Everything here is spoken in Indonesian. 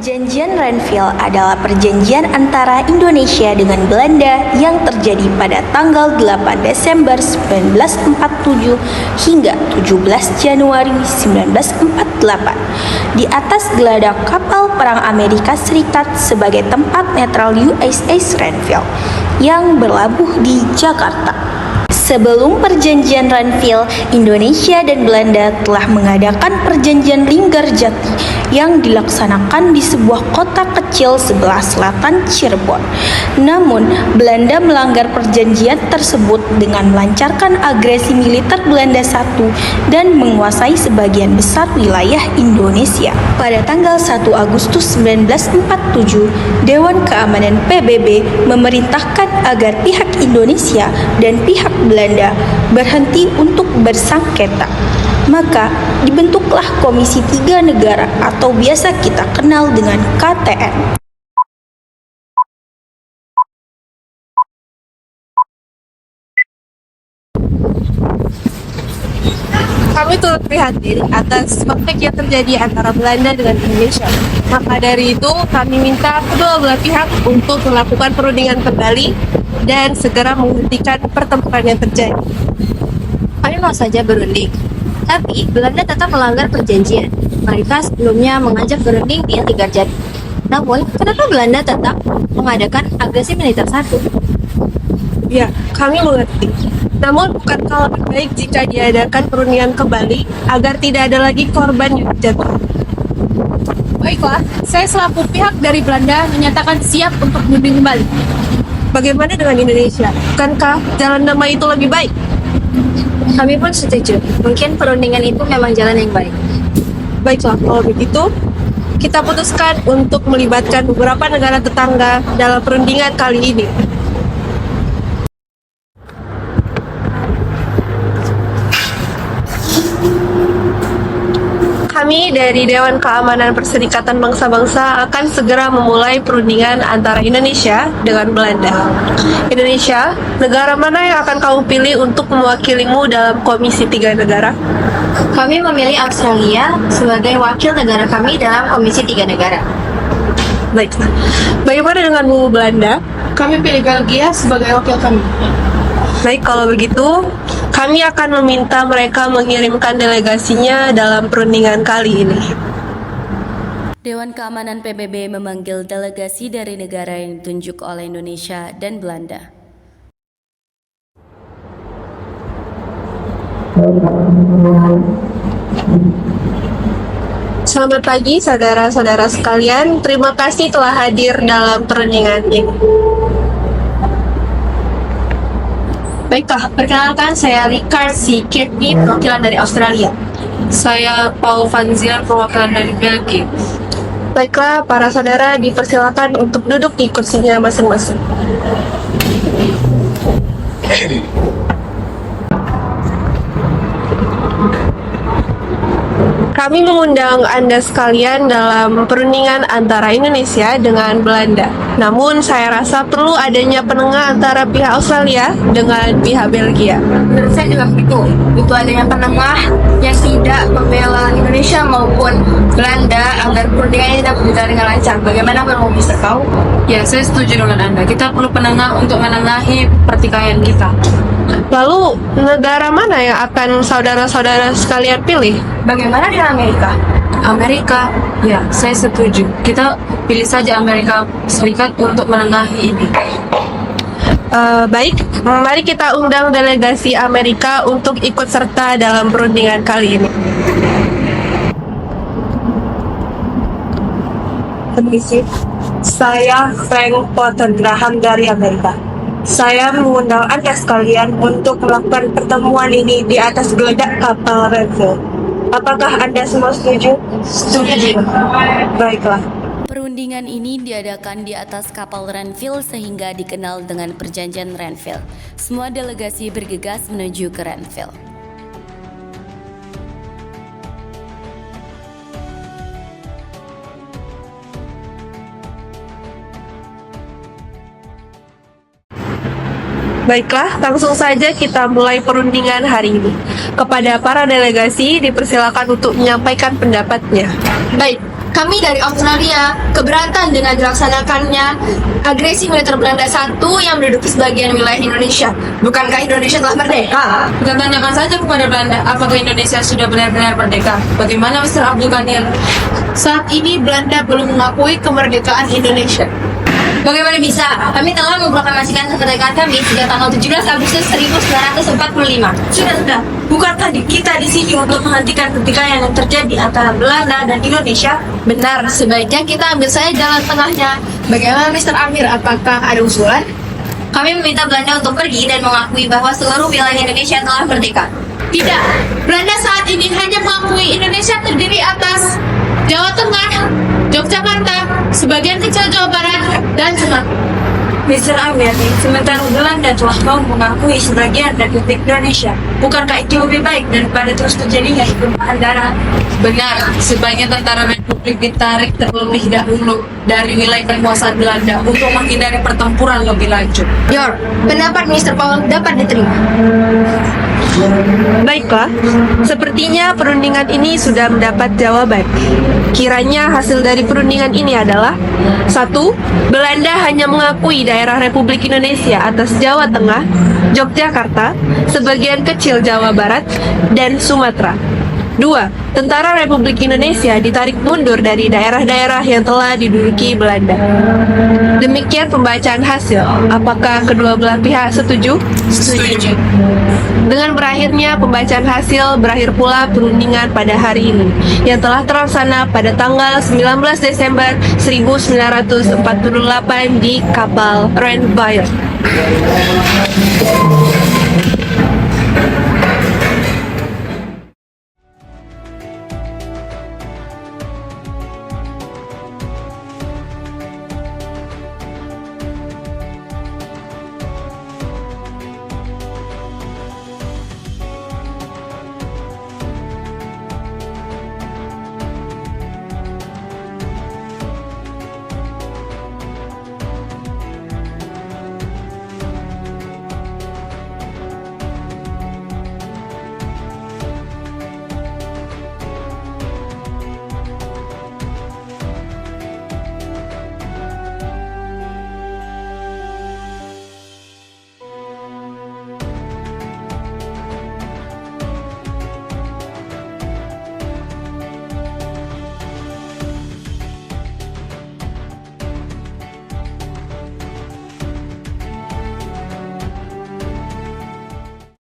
Perjanjian Renville adalah perjanjian antara Indonesia dengan Belanda yang terjadi pada tanggal 8 Desember 1947 hingga 17 Januari 1948 di atas geladak kapal perang Amerika Serikat sebagai tempat netral USS Renville yang berlabuh di Jakarta. Sebelum perjanjian Renville, Indonesia dan Belanda telah mengadakan perjanjian Linggarjati yang dilaksanakan di sebuah kota kecil sebelah selatan Cirebon. Namun, Belanda melanggar perjanjian tersebut dengan melancarkan agresi militer Belanda I dan menguasai sebagian besar wilayah Indonesia. Pada tanggal 1 Agustus 1947, Dewan Keamanan PBB memerintahkan agar pihak Indonesia dan pihak Belanda berhenti untuk bersengketa. Maka dibentuklah Komisi Tiga Negara atau biasa kita kenal dengan KTN. Kami turut prihatin atas konflik yang terjadi antara Belanda dengan Indonesia. Maka dari itu, kami minta kedua belah pihak untuk melakukan perundingan kembali dan segera menghentikan pertempuran yang terjadi. Kami mau saja berunding, tapi Belanda tetap melanggar perjanjian. Mereka sebelumnya mengajak berunding di Linggarjati. Namun, kenapa Belanda tetap mengadakan agresi militer satu? Ya, kami mengerti. Namun, bukankah lebih baik jika diadakan perundingan kembali agar tidak ada lagi korban yang jatuh? Baiklah, saya selaku pihak dari Belanda menyatakan siap untuk berunding kembali. Bagaimana dengan Indonesia? Bukankah jalan damai itu lebih baik? Kami pun setuju. Mungkin perundingan itu memang jalan yang baik. Baiklah, kalau begitu, kita putuskan untuk melibatkan beberapa negara tetangga dalam perundingan kali ini. Kami dari Dewan Keamanan Perserikatan Bangsa-Bangsa akan segera memulai perundingan antara Indonesia dengan Belanda. Indonesia, negara mana yang akan kamu pilih untuk mewakilimu dalam Komisi Tiga Negara? Kami memilih Australia sebagai wakil negara kami dalam Komisi Tiga Negara. Baiklah. Bagaimana dengan Bu Belanda? Kami pilih Belgia sebagai wakil kami. Baik, kalau begitu, kami akan meminta mereka mengirimkan delegasinya dalam perundingan kali ini. Dewan Keamanan PBB memanggil delegasi dari negara yang ditunjuk oleh Indonesia dan Belanda. Selamat pagi saudara-saudara sekalian, terima kasih telah hadir dalam perundingan ini. Baiklah, perkenalkan saya Richard C. Kirby, perwakilan dari Australia. Saya Paul Van Zier, perwakilan dari Belgia. Baiklah, para saudara dipersilakan untuk duduk di kursinya masing-masing. Kami mengundang Anda sekalian dalam perundingan antara Indonesia dengan Belanda. Namun saya rasa perlu adanya penengah antara pihak Australia dengan pihak Belgia. Menurut saya juga begitu. Itu adanya penengah yang tidak membela Indonesia maupun Belanda agar perundingan ini dapat berjalan dengan lancar. Bagaimana kalau bisa tahu? Ya, saya setuju dengan Anda. Kita perlu penengah untuk menengahi pertikaian kita. Lalu, negara mana yang akan saudara-saudara sekalian pilih? Bagaimana dengan Amerika? Amerika, ya, saya setuju. Kita pilih saja Amerika Serikat untuk menengahi ini. Baik, mari kita undang delegasi Amerika untuk ikut serta dalam perundingan kali ini. Permisi, saya Frank Potter Graham dari Amerika. Saya mengundang Anda sekalian untuk melakukan pertemuan ini di atas geledak kapal Renville. Apakah Anda semua setuju? Setuju. Baiklah. Perundingan ini diadakan di atas kapal Renville sehingga dikenal dengan Perjanjian Renville. Semua delegasi bergegas menuju ke Renville. Baiklah, langsung saja kita mulai perundingan hari ini. Kepada para delegasi, dipersilakan untuk menyampaikan pendapatnya. Baik, Kami dari Australia keberatan dengan dilaksanakannya agresi militer Belanda satu yang menduduki sebagian wilayah Indonesia. Bukankah Indonesia telah merdeka? Kita tanyakan saja kepada Belanda, apakah Indonesia sudah benar-benar merdeka? Bagaimana Mr. Abdul Qadir? Saat ini Belanda belum mengakui kemerdekaan Indonesia. Bagaimana bisa? Kami telah memproklamasikan kemerdekaan kami sejak tanggal 17 Agustus 1945. Sudah. Bukankah kita di sini untuk menghentikan pertikaian yang terjadi antara Belanda dan Indonesia? Benar, sebaiknya kita ambil saja jalan tengahnya. Bagaimana Mr. Amir, apakah ada usulan? Kami meminta Belanda untuk pergi dan mengakui bahwa seluruh wilayah Indonesia telah merdeka. Tidak, Belanda saat ini hanya mengakui Indonesia terdiri atas Jawa Tengah, Yogyakarta, sebagian kecil Jawa Barat, dan Sumatera. Mr. Amir, sementara Belanda telah mau mengakui sebagian dari Indonesia. Bukankah itu lebih baik daripada terus terjadinya tumpahan darah? Benar, sebaiknya tentara Republik ditarik terlebih dahulu dari wilayah kekuasaan Belanda untuk menghindari pertempuran lebih lanjut. Yor, pendapat Mr. Paul dapat diterima. Baiklah, sepertinya perundingan ini sudah mendapat jawaban. Kiranya hasil dari perundingan ini adalah 1. Belanda hanya mengakui daerah Republik Indonesia atas Jawa Tengah, Yogyakarta, sebagian kecil Jawa Barat, dan Sumatera. 2. Tentara Republik Indonesia ditarik mundur dari daerah-daerah yang telah diduduki Belanda. Demikian pembacaan hasil. Apakah kedua belah pihak setuju? Setuju. Dengan berakhirnya pembacaan hasil, berakhir pula perundingan pada hari ini yang telah terlaksana pada tanggal 19 Desember 1948 di kapal Renville.